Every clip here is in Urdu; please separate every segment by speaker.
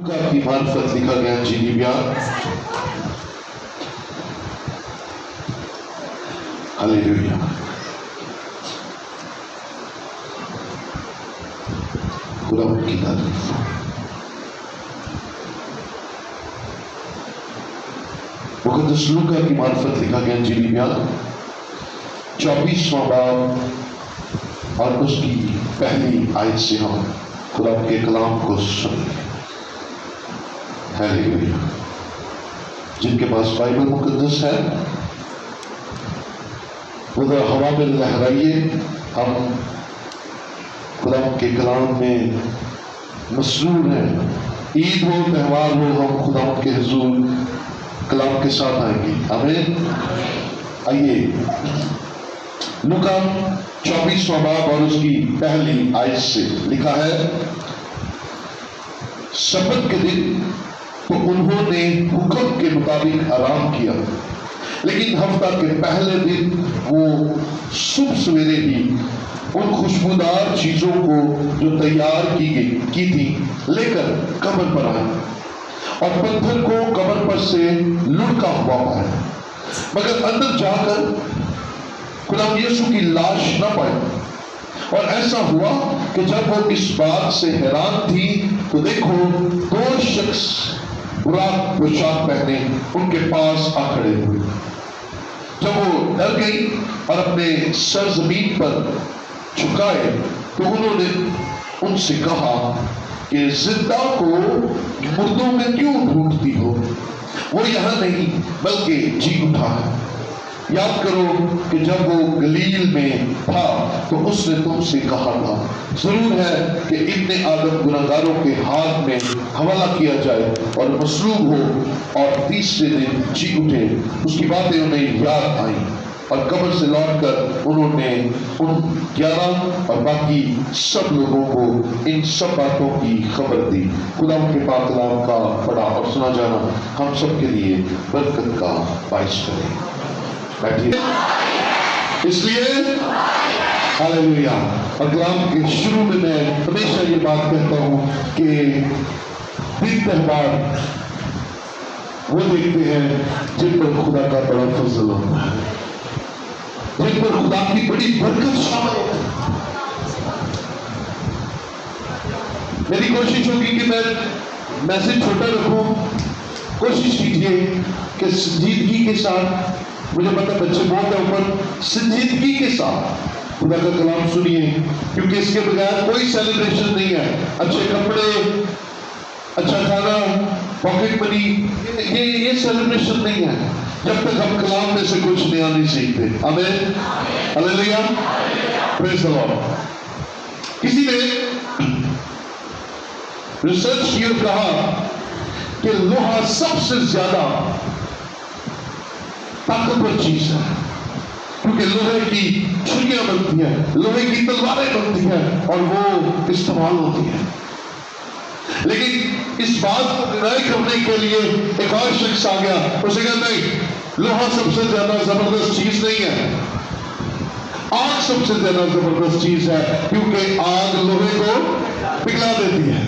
Speaker 1: کی معرفت لکھا گیا جیلی بیان. ہلیلویا. خدا کی تعریف. مقدس لوکا کی معرفت لکھا گیا جیلی بیان 24واں باب اور اس کی پہلی آیت سے ہم خدا کے کلام کو سنیں. ہلیلویا. جن کے پاس بائبل مقدس ہے وہ ذرا ہوا میں لہرائیے. ہم خدا کے کلام میں مسرور ہیں. عید ہو تہوار ہو ہم خدا کے حضور کلام کے ساتھ آئیں گے. آمین. آئیے لوکا 24واں باب اور اس کی پہلی آیت سے لکھا ہے. سبت کے دن تو انہوں نے حکم کے مطابق آرام کیا، لیکن ہفتہ کے پہلے دن وہ صبح سویرے ہی ان خوشبودار چیزوں کو جو تیار کی تھی لے کر قبر پر آئے اور پتھر کو قبر پر سے لڑکا ہوا پایا، مگر اندر جا کر خدا یسوع کی لاش نہ پائی. اور ایسا ہوا کہ جب وہ اس بات سے حیران تھی تو دیکھو 2 شخص براق پوشاک پہنے ان کے پاس آ کھڑے ہوئے. جب وہ ڈر گئی اور اپنے سر زمین پر جھکائے تو انہوں نے ان سے کہا کہ زندہ کو مردوں میں کیوں ڈھونڈتی ہو؟ وہ یہاں نہیں بلکہ جی اٹھا ہے. یاد کرو کہ جب وہ گلیل میں تھا تو اس نے تم سے کہا تھا ضرور ہے کہ ابن آدم گناہگاروں کے ہاتھ میں حوالہ کیا جائے اور مصلوب ہو اور تیسرے دن جی اٹھے. اس کی باتیں انہیں یاد آئیں اور قبر سے لوٹ کر انہوں نے ان 11 اور باقی سب لوگوں کو ان سب باتوں کی خبر دی. خدا کے پاک کلام کا پڑھا اور سنا جانا ہم سب کے لیے برکت کا باعث کرے. بیٹھیے. اس لیے ہلیلویا. اور کلام کے شروع میں ہمیشہ یہ بات کہتا ہوں کہ دن تہوار وہ دیکھتے ہیں جن پر خدا کا بڑا فضل ہوتا ہے، جن پر خدا کی بڑی برکت شامل ہے. میری کوشش ہوگی کہ میں میسج چھوٹا رکھوں. کوشش کیجیے کہ سنجیدگی کے ساتھ، مجھے پتا بچے بہت ہے اوپر، سنجیدگی کے ساتھ خدا کا کلام سنیے، کیونکہ اس کے بغیر کوئی سیلیبریشن نہیں ہے. اچھے کپڑے، اچھا کھانا، پاکٹ منی، یہ سیلیبریشن نہیں ہے جب تک ہم کلام میں سے کچھ نیا نہیں سیکھتے. آمین. ہلیلویا. پریز دی لارڈ. کسی نے ریسرچ یہ کہا کہ لوہا سب سے زیادہ طاقتور چیز ہے، کیونکہ لوہے کی چھریاں بنتی ہیں، لوہے کی تلواریں بنتی ہیں اور وہ استعمال ہوتی ہیں. لیکن اس بات کو ڈینائی کرنے کے لیے ایک اور شخص آ گیا. اسے کہا نہیں، لوہا سب سے زیادہ زبردست چیز نہیں ہے، آگ سب سے زیادہ زبردست چیز ہے، کیونکہ آگ لوہے کو پگھلا دیتی ہے.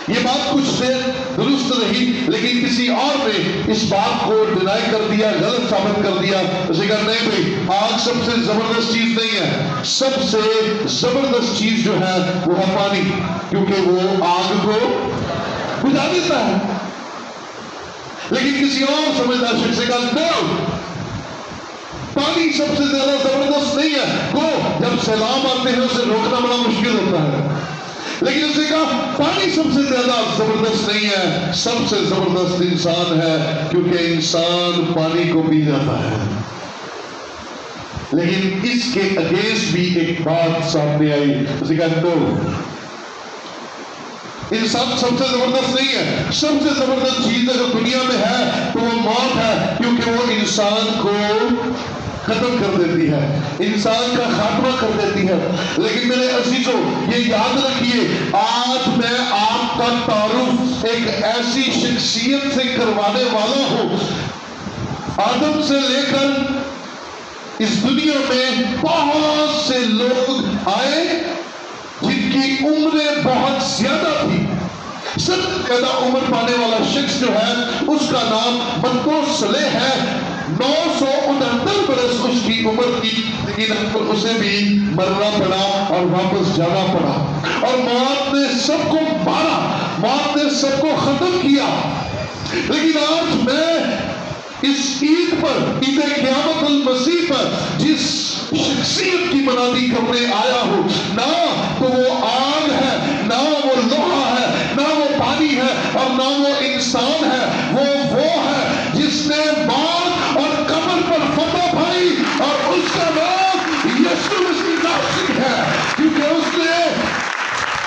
Speaker 1: یہ بات کچھ دیر درست رہی، لیکن کسی اور نے اس بات کو ڈینائی کر دیا، غلط ثابت کر دیا. اسے کہا نہیں بھائی، آگ سب سے زبردست چیز نہیں ہے، سب سے زبردست چیز جو ہے وہ ہے پانی، کیونکہ وہ آگ کو بجھا دیتا ہے. لیکن کسی اور سمجھدار شخص نے کہا نہیں، پانی سب سے زیادہ زبردست نہیں ہے. کو جب سیلاب آتے ہیں اسے روکنا بڑا مشکل ہوتا ہے، لیکن اس نے کہا پانی سب سے زیادہ زبردست نہیں ہے، سب سے زبردست انسان ہے، کیونکہ انسان پانی کو پی جاتا ہے. لیکن اس کے اگینسٹ بھی ایک بات سامنے آئی. اس نے کہا تو انسان سب سے زبردست نہیں ہے، سب سے زبردست چیز اگر دنیا میں ہے تو وہ موت ہے، کیونکہ وہ انسان کو ختم کر دیتی ہے، انسان کا خاتمہ کر دیتی ہے. لیکن میرے عزیزوں یہ یاد رکھیے، آج میں آپ کا تعارف ایک ایسی شخصیت سے کروانے والا ہوں. آدم سے لے کر اس دنیا میں بہت سے لوگ آئے جن کی عمریں بہت زیادہ تھی، سب سے زیادہ عمر پانے والا شخص جو ہے اس کا نام متوسلح ہے. 969 برس اس کی عمر کی، لیکن اسے بھی مرنا پڑا اور واپس جانا پڑا، اور موت نے سب کو مارا، موت نے سب کو ختم کیا. لیکن آج میں اس عید پر، عید قیامت المسیح پر جس شخصیت کی منادی کرنے آیا ہوں، نہ تو وہ آگ ہے، نہ وہ لوہا ہے، نہ وہ پانی ہے، اور نہ وہ انسان ہے. وہ ہے جس نے موت اور قبر پر فتح پائی، اور اس کا نام یسوع مسیح ناصری ہے. کیونکہ اس نے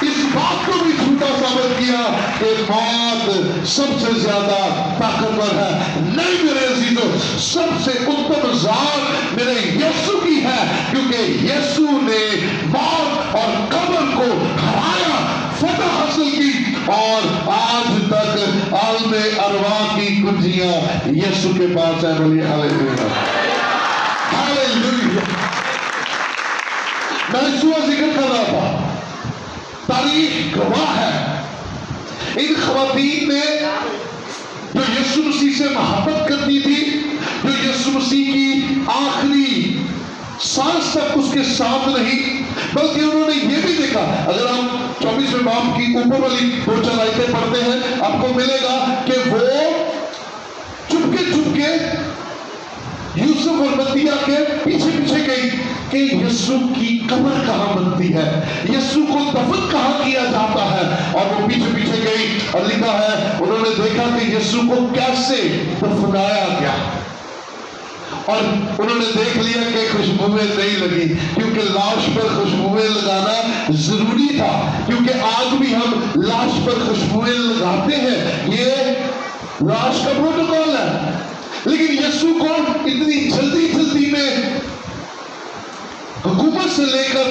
Speaker 1: اس بات کو بھی جھوٹا ثابت کیا کہ موت سب سے زیادہ طاقتور ہے. نہیں میرے عزیزو، سب سے اتم ذات میرے یسوع کی ہے، کیونکہ یسوع نے موت اور قبر کو ہرایا، فتح حاصل کی، اور آج تک عالم ارواح کی کنجیاں یسوع کے پاس ہے. بولیے ہاللیلویا، ہاللیلویا. میں صبح ذکر کر رہا تھا، تاریخ گواہ ہے ان خواتین نے جو یسوع مسیح سے محبت کرتی تھی، جو یسوع مسیح کی آخری سانس تک اس کے ساتھ رہی، بلکہ انہوں نے یہ بھی دیکھا. اگر ہم 24ویں باب کی اوپر والی 2-4 آیتیں پڑھتے ہیں، آپ کو ملے گا کہ وہ چپ کے یوسف اور بطیہ کے پیچھے پیچھے گئی کہ یسوع کی قبر کہاں بنتی ہے، یسوع کو دفن کہاں کیا جاتا ہے، اور وہ پیچھے پیچھے گئی. اور لکھا ہے انہوں نے دیکھا کہ یسوع کو کیسے دفنایا گیا، اور انہوں نے دیکھ لیا کہ خوشبوئیں نہیں لگی، کیونکہ لاش پر خوشبوئیں لگانا ضروری تھا، کیونکہ آج بھی ہم لاش پر خوشبوئیں لگاتے ہیں، یہ لاش کا پروٹوکول ہے. لیکن یسوع کو اتنی جلدی میں حکومت سے لے کر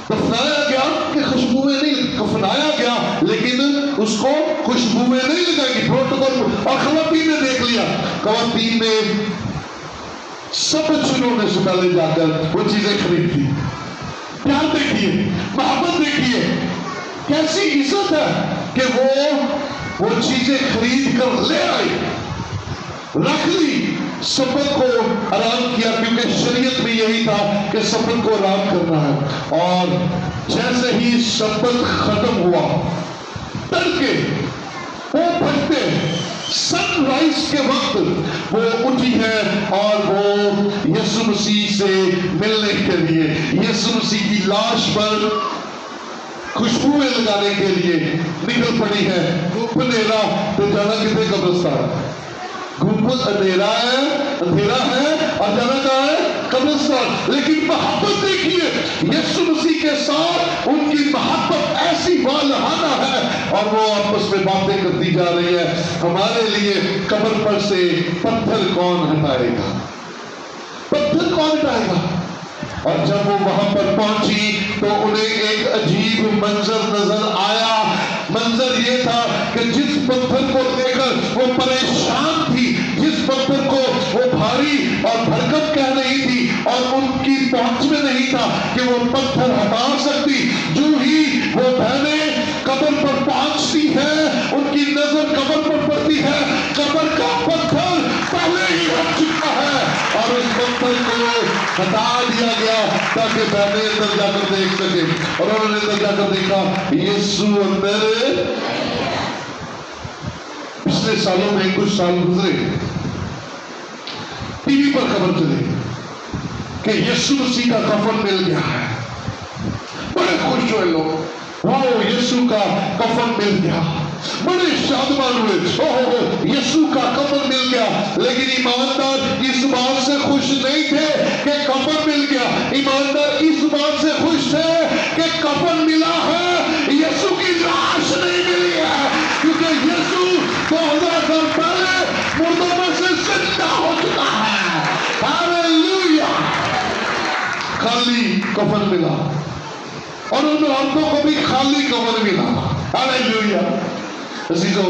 Speaker 1: دفنایا گیا کہ خوشبوئیں نہیں، کفنایا گیا لیکن اس کو خوشبوئیں نہیں لگائیں گی، پروٹوکول. اور خواتین نے دیکھ لیا، خواتین نے سب چنونے سے پہلے جا کر وہ چیزیں خرید لی. پیار دیکھیے، محبت دیکھیے، کیسی عزت ہے کہ وہ چیزیں خرید کر لے آئی، رکھ لی، سبت کو آرام کیا، کیونکہ شریعت میں یہی تھا کہ سبت کو آرام کرنا ہے. اور جیسے ہی سبت ختم ہوا، تڑکے وہ پھٹتے سن رائز کے وقت وہ اٹھی ہے اور وہ یسوع مسیح سے ملنے کے لیے، یسوع مسیح کی لاش پر خوشبوئیں لگانے کے لیے نکل پڑی ہے. دھوپ اندھیرا تو جانا کتنے قبرستان، گنبد اندھیرا ہے اور جانا کہاں ہے؟ قبرستان. لیکن محبت دیکھیے، یسوع مسیح کے ساتھ ان کی محبت ایسی والہانہ ہے، اور وہ آپس میں باتیں کرتی جا رہی ہے. ہمارے لیے قبر پر سے پتھر کون ہٹائے گا، پتھر کون ہٹائے گا. اور جب وہ وہاں پر پہنچی تو انہیں ایک عجیب منظر نظر آیا. منظر یہ تھا کہ جس پتھر کو لے کر وہ پریشان تھی، جس پتھر کو وہ بھاری اور بھرکم کہہ رہی تھی اور ان کی پہنچ میں نہیں تھا کہ وہ پتھر ہٹا سکتی، جو ہی وہ بہنیں قبر پر پہنچتی ہے ان کی نظر قبر پر پڑتی ہے، قبر کا پتھر پہلے ہی ہٹ چکا ہے اور اس پتھر کو ہٹا دیا گیا تاکہ بہنیں اندر جا کر دیکھ سکے. اور انہوں نے اندر جا کر دیکھا یسوع اندر. پچھلے سالوں میں کچھ سال گزرے، ٹی وی پر خبر چلی کہ یسوع مسیح کا کفن مل گیا ہے. بڑے خوش ہوئے لوگ، واو یسوع کا کفن مل گیا، بڑے شادمان ہوئے، یسوع کا کفن مل گیا. لیکن ایماندار اس بات سے خوش نہیں تھے کہ کفن مل گیا، ایماندار اس بات سے خوش تھے کہ کفن ملا ہے، یسوع کی لاش نہیں ملی ہے، کیونکہ یسوع 2000 سال پہلے مردوں میں سے زندہ ہو چکا ہے. ہاللیلویا. خالی کفن ملا اور ان عورتوں کو بھی خالی کفن ملا. ہاللیلویا. عزیزو،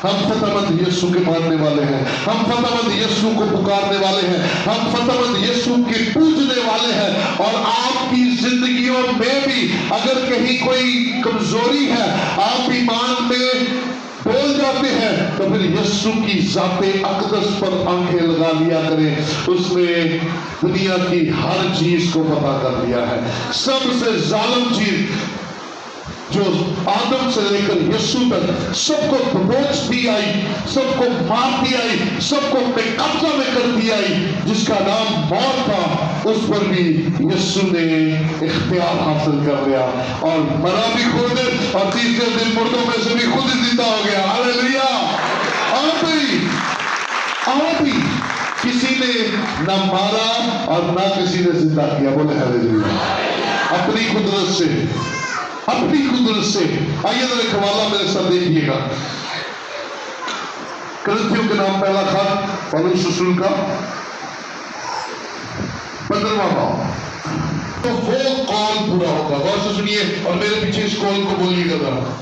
Speaker 1: ہم فتح مند یسوع کے ماننے والے ہیں، ہم فتح مند یسوع کو پکارنے والے ہیں، ہم فتح مند یسوع کی پوجنے والے ہیں. اور آپ کی زندگیوں میں بھی اگر کہیں کوئی کمزوری ہے، آپ ایمان میں تو پھر یسوع کی ذات اقدس پر آنکھیں لگا لیا کریں. اس نے دنیا کی ہر چیز کو فتح کر دیا ہے. سب سے ظالم چیز جو آدم سے لے کر یسوع تک سب کو دبوچتی آئی, سب کو مارتی آئی, سب کو بے قبضہ میں کرتی آئی, جس کا نام موت تھا, اس پر بھی یسوع نے اختیار حاصل کر لیا اور مرا بھی خود اور تیسرے دن مردوں میں سے بھی خود زندہ ہو گیا. ہاللیلویا. آپ ہی کسی نے نہ مارا اور نہ کسی نے زندہ کیا. بولے ہاللیلویا. اپنی قدرت سے, اپنی قدرت سے. آئیے ذرا ایک حوالہ میرے ساتھ دیکھیے گا. کرنتھیوں کے نام پہلا خط پولس رسول کا 15واں باب. تو وہ قول پورا ہوگا. غور سے سنیے اور میرے پیچھے اس قول کو بولیے گا ذرا.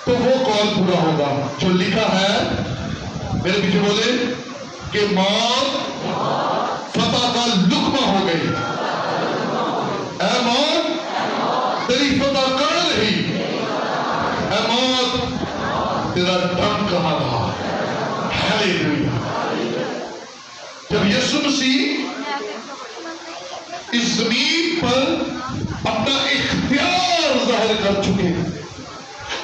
Speaker 1: تو وہ قول پورا ہوگا جو لکھا ہے, میرے پیچھے بولے, کہ موت فتح کا لقمہ ہو گئی. اے موت تیری فتح کہاں رہی؟ اے موت تیرا دم کہاں رہا؟ ہاللیلویا. جب یسوع مسیح اس زمین پر اپنا اختیار ظاہر کر چکے,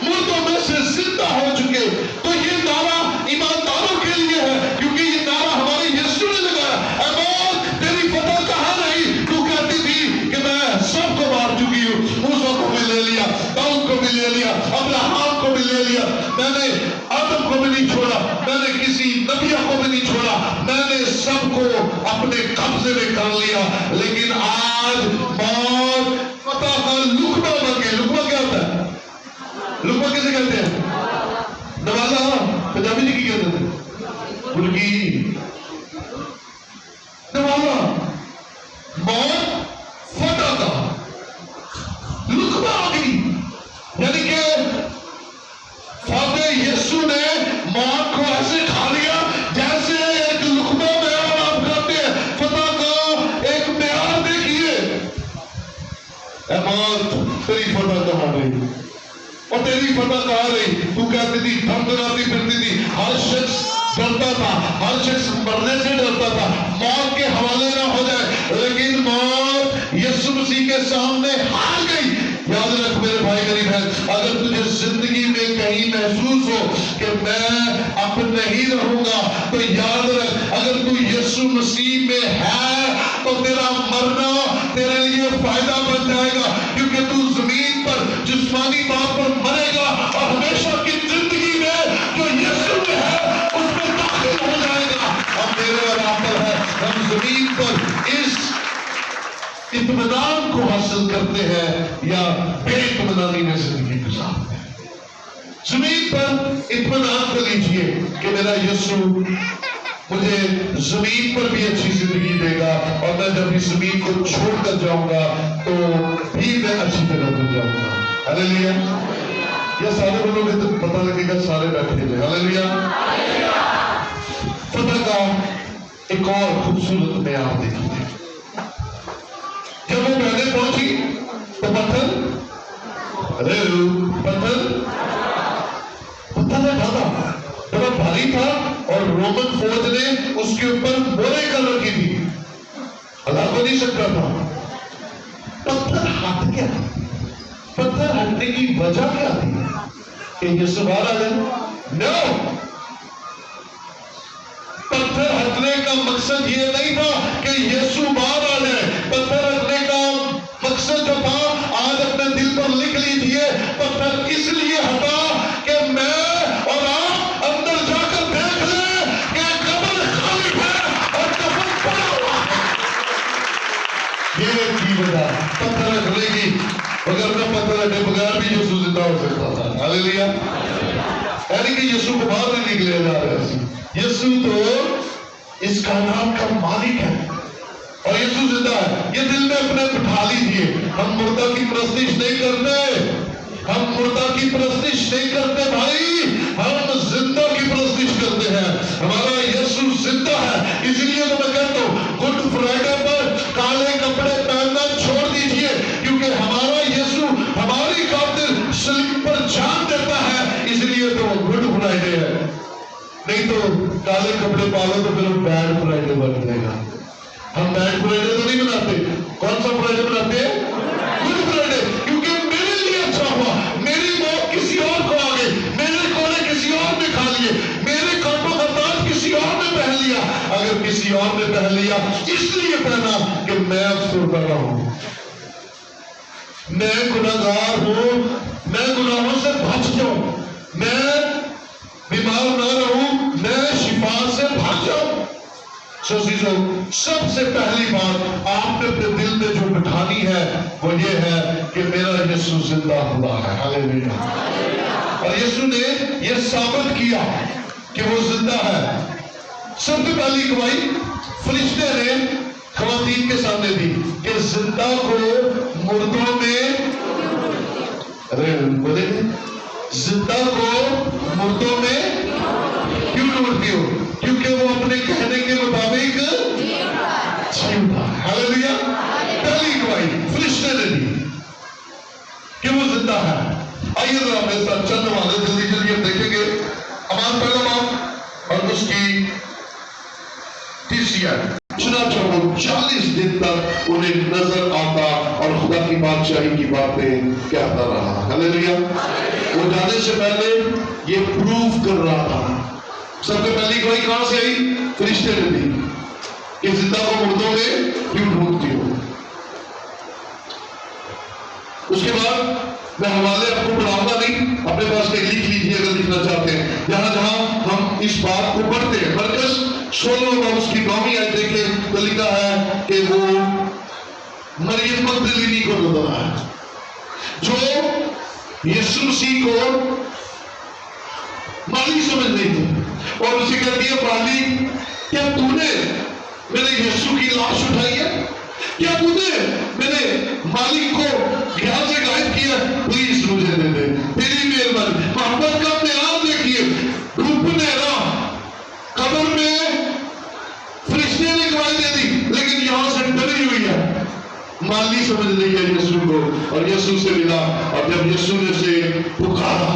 Speaker 1: مردوں میں سے زندہ ہو چکے, تو یہ نعرہ ایمانداروں کے لیے ہے, کیونکہ یہ نعرہ ہمارے یسوع نے لگایا. اے موت تیری فتح کہاں رہی؟ تو کہتی تھی کہ میں سب کو مار چکی ہوں. موسیٰ کو بھی لے لیا, داؤد کو بھی لے لیا, ابراہیم کو بھی لے لیا, میں نے آدم کو بھی نہیں چھوڑا, میں نے کسی نبیہ کو بھی نہیں چھوڑا, میں نے سب کو اپنے قبضے میں کر لیا. لیکن آج موت فتح کا لقمہ بن گئی. لقمہ کیا ہوتا ہے؟ لقمہ کیسے کہتے ہیں؟ نوازا. پنجابی جی کی کہتے تھے بلکی نوازا. موت فتح کا لقمہ آ گئی. یعنی کہ فاتح یسوع نے موت کو ایسے کھا لیا جیسے ایک لقمہ معیار آپ کھاتے ہیں. فتح کا ایک معیار دیکھیے. اے موت تیری فتح کہاں رہی؟ اور تیری فتح کہاں رہی؟ تو کہتی تھی, دھمدھماتی پھرتی تھی, ہر شخص ڈرتا تھا, ہر شخص مرنے سے ڈرتا تھا, موت کے حوالے نہ ہو جائے. لیکن موت یسوع مسیح کے سامنے ہار گئی. یاد رکھ میرے بھائی غریب ہے, اگر تجھے زندگی میں کہیں محسوس ہو کہ میں اب نہیں رہوں گا, تو یاد رکھ اگر تو یسوع مسیح میں ہے تو تیرا مرنا تیرے لیے فائدہ بن جائے گا, کیونکہ تو زمین پر جسمانی طور پر مرے گا اور ہمیشہ کی زندگی میں جو یسوع میں ہے اس میں داخل ہو جائے گا. اب میرے اور آپ پر ہے, ہم زمین پر اس اطمینان کو حاصل کرتے ہیں یا بے اطمینانی میں زندگی گزارتے ہیں. زمین پر اطمینان کو لیجئے کہ میرا یسوع مجھے زمین پر بھی اچھی زندگی دے گا, اور میں جب اس زمین کو چھوڑ کر جاؤں گا تو بھی میں اچھی طرح بن جاؤں گا. ہاللیلویا. یہ سارے بولوں گے تو پتہ لگے گا سارے بیٹھے ہوئے. ہاللیلویا. فتح کا ایک اور خوبصورت معیار دیکھیے. جب وہ بہنیں پہنچی تو پتھر نے ڈھالا, بڑا بھاری تھا, اور رومن فوج نے اس کے اوپر مورے کر رکھی تھی, ہلا کو نہیں سکتا تھا. پتھر ہٹ گیا. پتھر ہٹنے کی وجہ کیا تھی؟ کہ یسوع باہر آ گئے؟ نو, پتھر ہٹنے کا مقصد یہ نہیں تھا کہ یسوع باہر آ جائے. پتھر ہٹنے کا مقصد جو تھا, آج اپنے دل پر لکھ لیجئے, پتھر اس لیے ہٹا کہ میں اور آپ اندر جا کر دیکھ لیں کہ قبر خالی ہے اور کفن پڑا ہوا ہے. یہ کی وجہ پتھر ہٹنے کی, اگر میں پتھر ہٹے بغیر بھی یسوع زندہ ہو سکتا تھا. ہاللیلویا. یعنی کہ یسوع کو باہر نہیں نکلے جا رہے. یسوع تو اس کائنات کا مالک ہے اور یسوع زندہ ہے. یہ دل میں اپنے بٹھا لیجیے, ہم مردہ کی پرستش نہیں کرتے, ہم مردہ کی پرستش نہیں کرتے بھائی, ہم زندہ کی پرستش کرتے ہیں. ہمارا یسوع زندہ ہے. اس لیے تو میں کہتا ہوں گڈ فرائیڈے پر کالے کپڑے پہننا چھوڑ دیجیے, کیونکہ ہمارا یسوع ہماری خاطر صلیب پر جان دیتا ہے. اس لیے تو گڈ فرائیڈے ہے. نہیں تو کالے کپڑے پالو تو پھر بیڈ فرائیڈے بن جائے گا. ہم بیڈ فرائیڈے تو نہیں بناتے. کون سا فرائیڈے بناتے ہیں؟ Good Friday. کیونکہ میرے لیے اچھا ہوا. میری موت کسی اور کو آ گئی, میرے کوڑے کسی اور نے کھا لیے, میرے کانٹوں کا تاج کسی اور نے پہن لیا. اگر کسی اور نے پہن لیا اس لیے پہنا کہ میں افسردہ نہ ہوں, میں گناہگار ہوں, میں گناہوں سے بچ جاؤں, میں بیمار نہ رہوں, میں شفا سے بھاگ جاؤں. سو عزیزو, سب سے پہلی بات آپ نے اپنے دل میں جو بٹھانی ہے وہ یہ ہے کہ میرا یسوع زندہ خدا ہے. ہاللیلویا. اور یسوع نے یہ ثابت کیا کہ وہ زندہ ہے. سب سے پہلی گواہی فرشتے نے خواتین کے سامنے دی کہ زندہ کو مردوں میں, بولے زندہ کو مردوں میں کیوں ڈھونڈتی ہو؟ کیونکہ وہ اپنے کہنے کے مطابق جیوتا. ہاللیلویا. پہلی گواہی فرشتے نے دی کہ وہ زندہ ہے. آئیے ذرا میرے ساتھ چند والے جلدی جلدی ہم دیکھیں گے. امان پہلا باب اور اس کی تیسری آیت. چنانچہ وہ 40 دن تک انہیں نظر آتا اور خدا کی بادشاہی کی باتیں کہتا رہا. ہاللیلویا. وہ جانے سے پہلے یہ پروف کر رہا تھا. سب سے پہلی گواہی کہاں سے آئی؟ فرشتے نے دی کہ زندہ کو مردوں میں کیوں ڈھونڈتی ہو. اس کے بعد میں حوالے آپ کو پڑھاؤں گا نہیں, اپنے پاس لکھ لیجیے اگر لکھنا چاہتے ہیں. جہاں جہاں ہم اس بات کو پڑھتے ہیں, مرکز 16 اور اس کی 9ویں آیت دیکھیں تو لکھا ہے کہ وہ مریم مگدلینی کو نظر آیا جو یسوع مسیح کو مالی سمجھ نہیں تھی, اور اسے کہتی ہے مالی, کیا تو نے میرے یسوع کی لاش اٹھائی ہے؟ کیا تو نے میرے مالک کو یہاں سے غائب کیا؟ پلیز مجھے دے دے, تیری مہربانی. محبت کا معیار دیکھیے, ڈوبنے رہا قبر میں. فرشتے نے گواہی دے دی لیکن یہاں سے ڈری ہوئی ہے, مالی سمجھ رہی ہے یسوع کو, اور یسوع سے ملا. اور جب یسوع نے اسے پکارا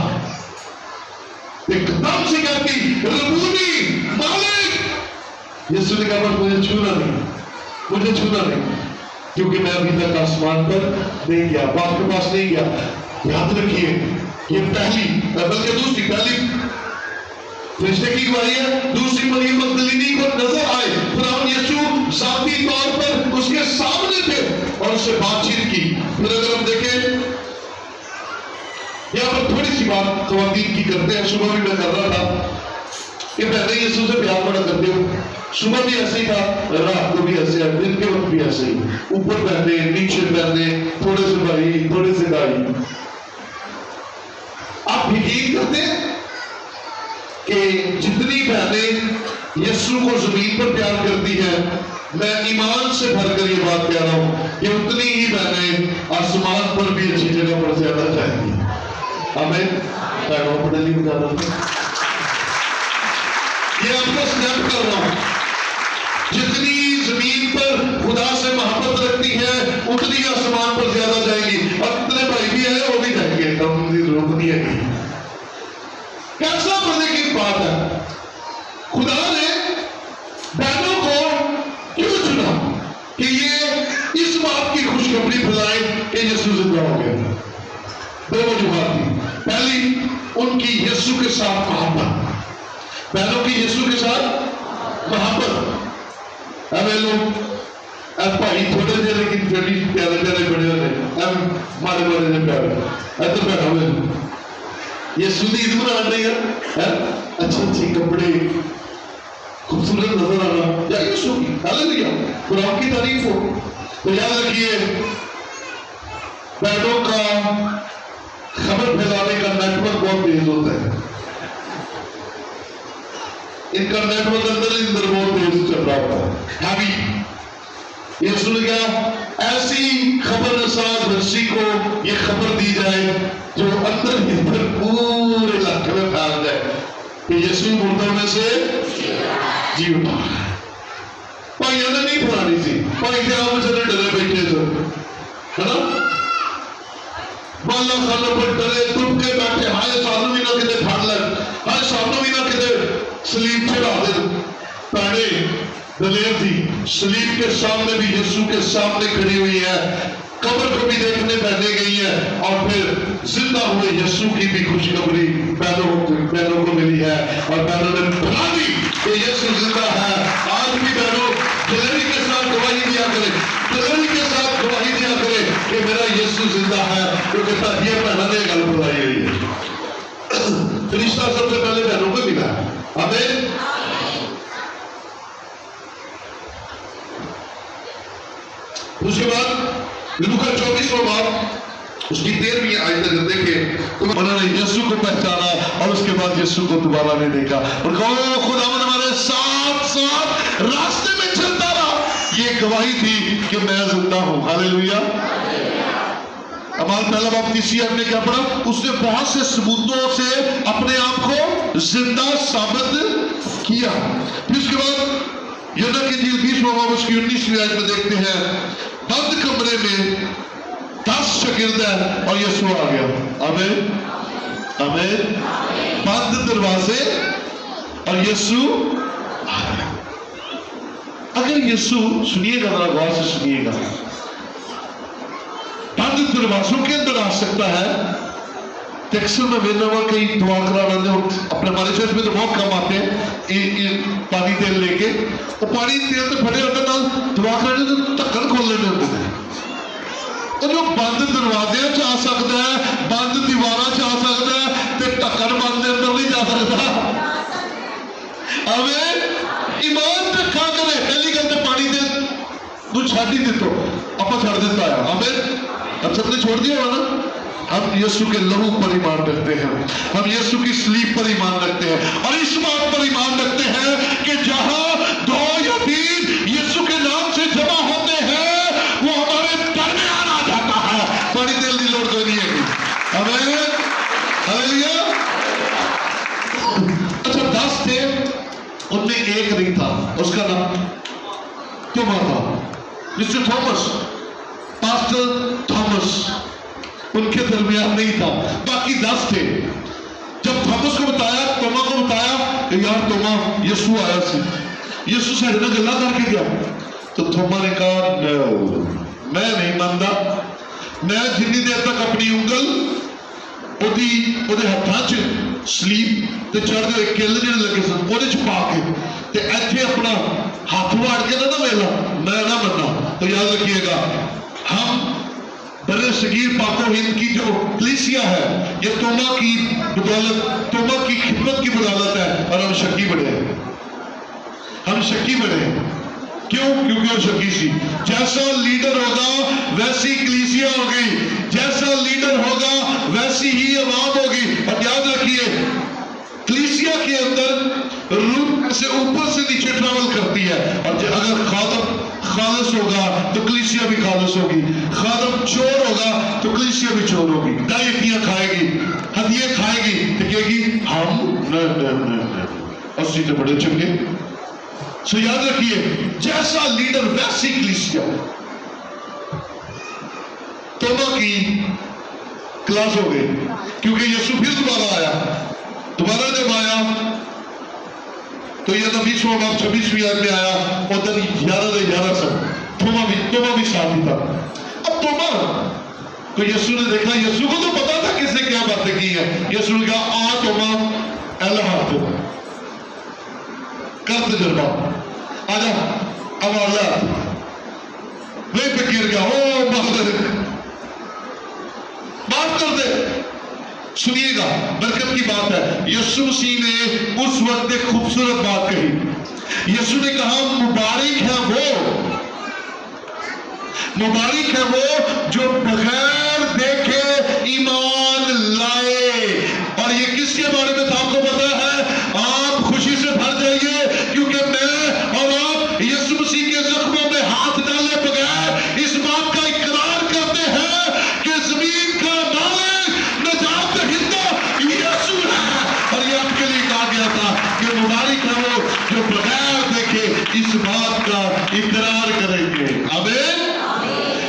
Speaker 1: ایک دم سے کہتی ربونی مالک. یسوع نے کہا مجھے چھونا نہیں, مجھے چھونا نہیں, کیونکہ میں ابھی تک آسمان پر نہیں گیا, باپ کے پاس نہیں گیا. یاد رکھیے یہ پہلی بلکہ دوسری, پہلی فرشتے کی گواہی ہے, دوسری مریم مگدلینی کو نظر آئے. خداوند یسوع ذاتی طور پر اس کے سامنے تھے اور اس سے بات چیت کی. پھر اگر ہم دیکھیں یہاں پر تھوڑی سی بات خواتین کی کرتے ہیں. صبح بھی میں کر رہا تھا کہ پہلے یسوع سے پیار بڑا کرتے ہو. صبح بھی ایسے ہی تھا, رات کو بھی ایسے ہے, دن کے وقت بھی ایسے ہی, اوپر پہنے نیچے پہنے, تھوڑے سے بھائی تھوڑے سے دائی. آپ یقین کرتے ہیں کہ جتنی بہنیں یسوع کو زمین پر پیار کرتی ہیں, میں ایمان سے بھر کر یہ بات کہہ رہا ہوں کہ اتنی ہی بہنیں آسمان پر بھی اچھی جگہ پر زیادہ چاہیں گی. آمین. پیغام پڑھنے نہیں بتا رہا ہوں, یہ آپ کو سنیپ کر رہا ہوں. جتنی زمین پر خدا سے محبت رکھتی ہے اتنی آسمان پر زیادہ جائیں گی. اور اتنے بھائی بھی ہیں وہ بھی جائیں گے, تم کی ضرورت نہیں ہے. کیسا مزے کی بات ہے, خدا نے بہنوں کو کیوں چنا کہ یہ اس بات کی خوشخبری پھیلائے کہ یسوع زندہ ہو گیا. دو وجوہات تھی. پہلی ان کی یسوع کے ساتھ محبت, بہنوں کی یسوع کے ساتھ محبت. ہمیں لوگ بھائی تھوڑے سے لیکن پیارے پیارے بڑے والے مارے بڑے سے پیارے ایسے پیارے ہمیں یہ سودی عید بنا نہیں ہے, اچھے اچھے کپڑے خوبصورت نظر آنا یا یسوع کی ہاللیلویا قرآن کی تعریف ہو. تو یاد رکھیے بہنوں کا خبر پھیلانے کا نیٹ ورک بہت تیز ہوتا ہے. ان کا نیٹ ورک اندر بہت تیز چل رہا ہوتا ہے. یسوع نے کہا ایسی خبر رساں رسی کو یہ خبر دی جائے جو اندر ہی اندر پورے علاقے میں پھیل جائے کہ یسوع مردوں میں سے جی اٹھا. بھائیوں نے نہیں پڑھانی تھی, بھائی کے آپ سے ڈرے بیٹھے تھے ہے نا, بالا خانوں پر ڈرے تم کے بیٹھے, ہائے سانو بھی نہ کتے پھاڑ لگ, ہائے سانو بھی نہ کتے سلیب چڑھا دے پہنے دلیر تھی، سلیب کے سامنے بھی یسوع کے سامنے کھڑی ہوئی ہے، قبر کو بھی دیکھنے پہنے گئی ہے، اور پھر زندہ ہوئے یسوع کی بھی خوشخبری بہنوں کو ملی ہے، اور بہنوں نے بتا دی کہ یسوع زندہ ہے۔ آج بھی بہنوں دلیری کے ساتھ گواہی دیا کرے، دلیری کے ساتھ گواہی دیا کرے کہ میرا یسوع زندہ ہے، کیونکہ یہ بہنوں نے گل بتائی ہوئی ہے۔ فرشتہ سب سے پہلے بہنوں کو ملا ہے، آمین۔ اس کے بعد لوکا 24واں باب اس کی 13ویں آیت اگر دیکھیں تو انہوں نے یسوع کو پہچانا اور اس کے بعد یسوع کو دوبارہ نہیں دیکھا، اور کہو خداوند ہمارے ساتھ ساتھ راستے میں چلتا رہا۔ یہ گواہی تھی کہ میں زندہ ہوں، ہاللیلویا۔ امال پہلا باب 30 آیت میں کیا پڑھا؟ اس نے بہت سے ثبوتوں سے اپنے آپ کو زندہ ثابت کیا۔ پھر اس کے بعد یوحنا کی انجیل 20واں باب اس کی 19ویں آیت میں دیکھتے ہیں بند کمرے میں 10 شاگرد ہیں اور یسوع آ گیا، آمین آمین۔ بند دروازے اور یسوع آ گیا۔ اگر یسوع، سنیے گا ذرا غور سے سنیے گا، بند دروازوں کے اندر آ سکتا ہے تو اکثر میں وینا ہوا کئی دعا کرا رہے ہیں، اپنے ہمارے چرچ میں تو بہت کم آتے ہیں پانی تیل لے کے، وہ پانی تیل تو پھٹے ہوتے نال دعا کرنے تو ٹھکن کھول لینے ہوتے ہیں۔ تو جو بند دروازے آ سکتا ہے، بند دیواریں آ سکتا ہے، تو ٹھکن بند دے اندر نہیں جا سکتا، آمین۔ ایمان رکھا کرے، پہلی گل تو پانی تیل تو چھاڑ ہی دیتو، اپا چھاڑ دیتا ہے، آمین۔ اب سب نے چھوڑ دیا ہوا نا؟ ہم یسوع کے لہو پر ایمان رکھتے ہیں، ہم یسوع کی سلیب پر ایمان رکھتے ہیں، اور اس بات پر ایمان رکھتے ہیں کہ جہاں 2 یا 3 یسوع کے نام سے جمع ہوتے ہیں وہ ہمارے درمیان آ جاتا ہے۔ پانی تیل کی لوڑ کوئی نہیں ہے، آمین ہاللیلویا۔ اچھا 10 تھے، ان میں ایک نہیں تھا، اس کا نام توما تھا، مسٹر تھامس، پاسٹر تھامس ان کے درمیان نہیں تھا، باقی 10 تھے۔ جب تھامس کو بتایا، توما کو بتایا کہ یار توما یسوع آیا سی، یسوع سے نہ گلا کر کے گیا، تو توما نے کہا نو، میں نہیں مانتا، میں جنی دیر تک اپنی انگل ਉਹਦੇ ਹੱਥਾਂ 'ਚ ਸਲੀਬ ਤੇ ਚੜ੍ਹਦੇ ਹੋਏ ਕਿੱਲ ਜਿਹੜੇ ਲੱਗੇ ਸਨ ਉਹਦੇ 'ਚ ਪਾ ਕੇ ਤੇ ਇੱਥੇ ਆਪਣਾ ਹੱਥ ਵਾੜ ਕੇ ਨਾ ਵੇਲਾ, ਮੈਂ ਨਾ ਮੰਨਾਂ। تو یاد رکھیے گا، ہم بر صغیر پاک و ہند کی جو کلیسیا ہے یہ توما کی بدولت، توما کی خدمت کی بدولت ہے، اور ہم شکی بڑے ہیں، ہم شکی بڑے ہیں۔ کیوں؟ کیونکہ وہ شکی سی۔ جیسا لیڈر ہوگا ویسی کلیسیا ہوگی، جیسا لیڈر ہوگا ویسی ہی عوام ہوگی۔ اور یاد رکھیے کلیسیا کے اندر روح سے اوپر سے نیچے ٹریول کرتی ہے، اور اگر خادم خالص ہوگا تو کلیسیا بھی خالص ہوگی، خادم چور ہوگا تو کلیسیا بھی چور ہوگی، دائیتیاں کھائے گی، ہدیے کھائے گی، تو کہے گی ہم اسی تو بڑے چنگے۔ سو یاد رکھیے جیسا لیڈر ویسی کلیسیا۔ توما کی کلاس ہو گئی کیونکہ یسوع پھر دوبارہ آیا، دوبارہ جب آیا تو یہ 20واں باب 26ویں آیت میں آیا، اور دن 11 سب توما بھی ساتھ ہی تھا۔ اب توما تو یسوع نے دیکھا، یسوع کو تو پتا تھا کس نے کیا باتیں کی ہیں، یسوع نے کہا آ توما الہاتھ کر تجربہ، آجا اب اللہ وہیں پہ گر گیا، او معاف کر دے۔ سنیے گا برکت کی بات ہے، یسوع مسیح نے اس وقت ایک خوبصورت بات کہی۔ یسوع نے کہا مبارک ہے وہ جو بغیر دیکھے ایمان لائے۔ اور یہ کس کے بارے میں تھا آپ کو پتا ہے؟ آپ خوشی سے بھر جائیے کیونکہ میں اور آپ یسوع مسیح کے زخموں میں ہاتھ ڈالے بغیر اس بات کا اقرار کرتے ہیں کہ زمین کا مالک نجات دہندہ یسوع ہے۔ اور یہ آپ کے لیے کہا گیا تھا کہ مبارک ہے وہ جو بغیر دیکھے اس بات کا اقرار کریں گے، آمین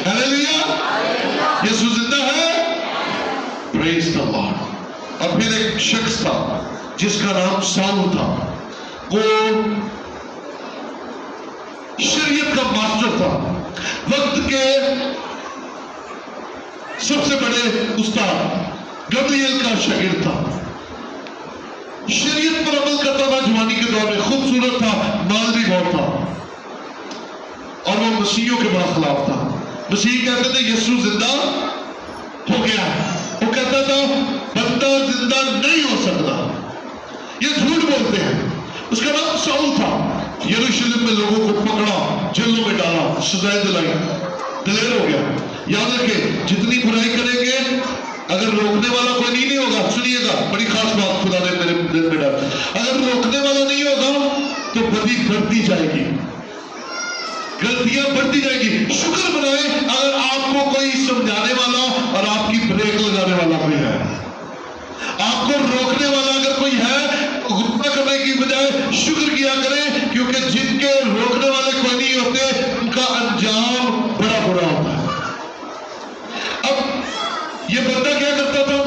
Speaker 1: ہاللیلویا۔ یسوع زندہ ہے، پریز دی لارڈ۔ اور پھر ایک شخص تھا جس کا نام ساؤل تھا، وہ شریعت کا ماسٹر تھا، وقت کے سب سے بڑے استاد گملیل کا شاگرد تھا، شریعت پر عمل کرتا تھا، جوانی کے دور میں خوبصورت تھا، مال بھی بہت تھا، اور وہ مسیحیوں کے بڑا خلاف تھا۔ مسیح کہتے تھے یسوع زندہ ہو گیا، وہ کہتا تھا بندہ زندہ نہیں ہو سکتا، یہ جھوٹ بولتے ہیں۔ اس کا نام ساؤل تھا، یروشلم میں لوگوں کو پکڑا، جیلوں میں ڈالا، سزائیں دلائی، دلیر ہو گیا۔ یاد رکھیں جتنی برائی کریں گے اگر روکنے والا کوئی نہیں ہوگا، سنیے گا بڑی خاص بات خدا نے میرے دل میں ڈالی، اگر روکنے والا نہیں ہوگا تو بدی بڑھتی جائے گی، غلطیاں بڑھتی جائے گی۔ شکر منائے اگر آپ کو کوئی سمجھانے والا اور آپ کی بریک لگانے والا کوئی ہے، آپ کو روکنے والا اگر کوئی ہے، غصہ کرنے کی بجائے شکر کیا کریں، کیونکہ جن کے روکنے والے کوئی نہیں ہوتے ان کا انجام بڑا برا ہوتا ہے۔ اب یہ بندہ کیا کرتا تھا؟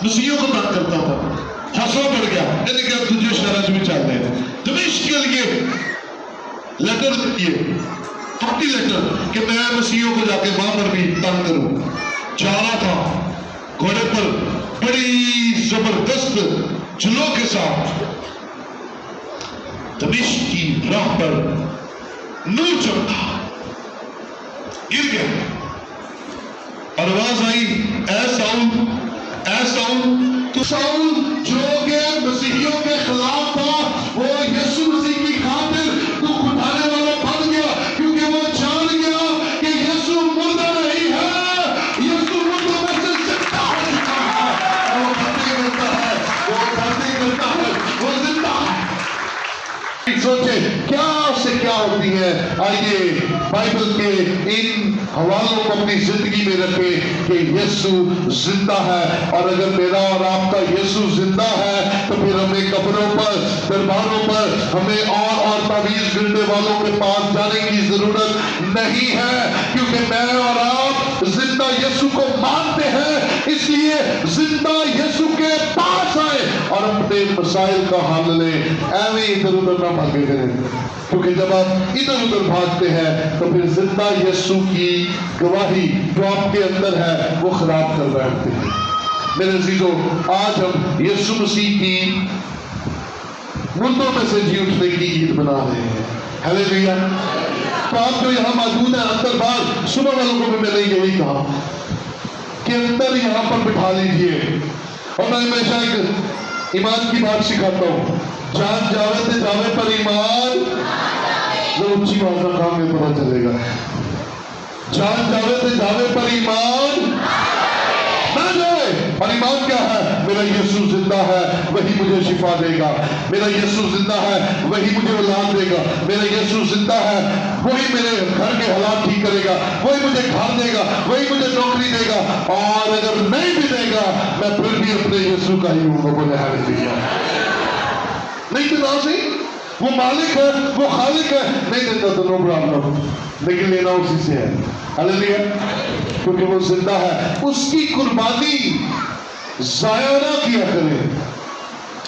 Speaker 1: مسیحیوں کو تنگ کرتا تھا، حوصلہ بڑھ گیا، یعنی کہ تجھے شرج میں چاہتے ہیں، دمشق کے لیے لیٹر دیے، پارٹی لیٹر کہ میں مسیحیوں کو جا کے وہاں پر بھی تنگ کروں۔ جا رہا تھا گھوڑے پر بڑی زبردست جلو کے ساتھ، دمشق کی راہ پر نور چمکا، گر گیا اور آواز آئی اے ساؤل، اے ساؤل، تو ساؤل جو کہ مسیحیوں کے خلاف تھا وہ یسوع مسیح کی خاطر دکھ اٹھانے والا بن گیا، کیونکہ وہ جان گیا کہ یسوع مردہ نہیں ہے، یسوع مردوں میں سے زندہ ہو چکا ہے، وہ باتیں کرتا ہے، وہ باتیں کرتا ہے، وہ زندہ ہے۔ سوچے کیا سے کیا ہوتی ہے۔ آئیے بائبل کے ان حوالوں کو اپنی زندگی میں رکھیں کہ یسوع زندہ ہے، اور اگر میرا اور آپ کا یسوع زندہ ہے تو پھر ہمیں قبروں پر، درباروں پر، ہمیں اور تعویذ گرنے والوں کے پاس جانے کی ضرورت نہیں ہے، کیونکہ میں اور آپ زندہ یسوع کو مانتے ہیں، اس لیے زندہ یسوع کے پاس آئے اور اپنے مسائل کا حل لیں، ایویں ادھر ادھر نہ بھاگے کریں، کیونکہ جب آپ ادھر ادھر بھاگتے ہیں تو پھر زندہ یسوع کی گواہی جو آپ کے اندر ہے وہ خراب کر بیٹھتے ہیں۔ میرے عزیزو، آج ہم یسوع مسیح کی مردوں میں سے جی اٹھنے کی عید منا رہے ہیں، ہلیلویا۔ تو آپ جو یہاں موجود ہیں اندر باہر، صبح والوں کو بھی میں نے یہی کہا کہ اندر یہاں پر بٹھا لیجئے، اور میں ہمیشہ ایک ایمان کی بات سکھاتا ہوں، جان جاوے تے جاوے پر ایمان، جو اچھی بات کا کام میں پتہ چلے گا، جان جاوے تے جاوے پر ایمان نہ جائے، اور ایمان کیا ہے؟ میرا یسوع زندہ ہے وہی مجھے شفا دے گا، میرا یسوع زندہ ہے وہی مجھے اولاد دے گا، میرا یسوع زندہ ہے وہی میرے گھر کے حالات ٹھیک کرے گا، وہی مجھے گھر دے گا، وہی مجھے نوکری دے گا، اور اگر نہیں بھی دے گا میں پھر بھی اپنے یسوع کا ہی ہوں، بولے ہاللیلویا۔ نہیں تو نہ صحیح، وہ مالک ہے، وہ خالق ہے، نہیں دیتا تو نو پرابلم، لیکن لینا اسی سے ہے، ہاللیلویا، کیونکہ وہ زندہ ہے۔ اس کی قربانی ضائع نہ کیا کریں۔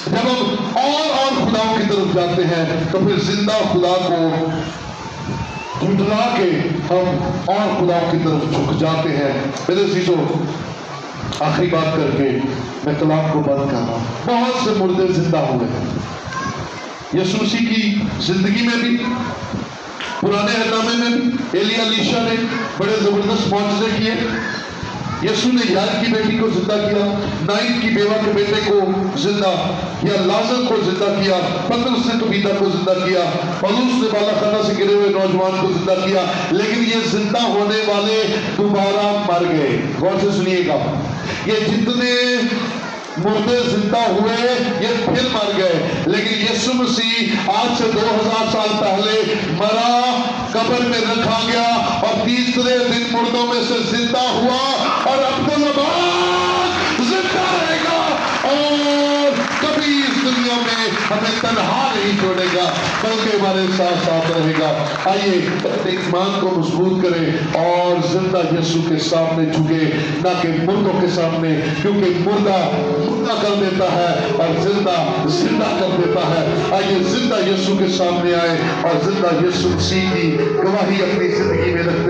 Speaker 1: جب ہم اور خداؤں کی طرف جاتے ہیں تو پھر زندہ خدا کو جھٹلا کے ہم اور خداؤں کی طرف جھک جاتے ہیں۔ میرے عزیزو، آخری بات کر کے میں کلام کو بند کر رہا ہوں۔ بہت سے مردے زندہ ہوئے ہیں، یسوع مسیح کی زندگی میں بھی، پرانے اہلنامے میں بھی۔ ایلیا الیشا نے بڑے زبردست معجزے کیے، یسوع نے یار کی بیٹی کو زندہ کیا، نائن کی بیوہ کے بیٹے کو زندہ، یا لازر کو زندہ کیا، پترس نے طبیطہ کو زندہ کیا، پولس نے بالا خانہ سے گرے ہوئے نوجوان کو زندہ کیا، لیکن یہ زندہ ہونے والے دوبارہ مر گئے۔ غور سے سنیے گا، یہ جتنے مردے زندہ ہوئے یہ پھر مر گئے، لیکن یسوع مسیح آج سے 2000 سال پہلے مرا، قبر میں رکھا گیا، اور تیسرے دن مردوں میں سے زندہ ہوا، اور عبدالآباد زندہ رہے گا، اور کبھی اس دنیا میں ہمیں تنہا نہیں چھوڑے گا، بلکہ ہمارے ساتھ ساتھ رہے گا۔ آئیے اپنے ایمان کو مضبوط کریں اور زندہ یسوع کے سامنے جھکے، نہ کہ مردوں کے سامنے، کیونکہ مردہ مردہ کر دیتا ہے اور زندہ زندہ کر دیتا ہے۔ آئیے زندہ یسوع کے سامنے آئے اور زندہ یسوع مسیح کی گواہی اپنی زندگی میں رکھتے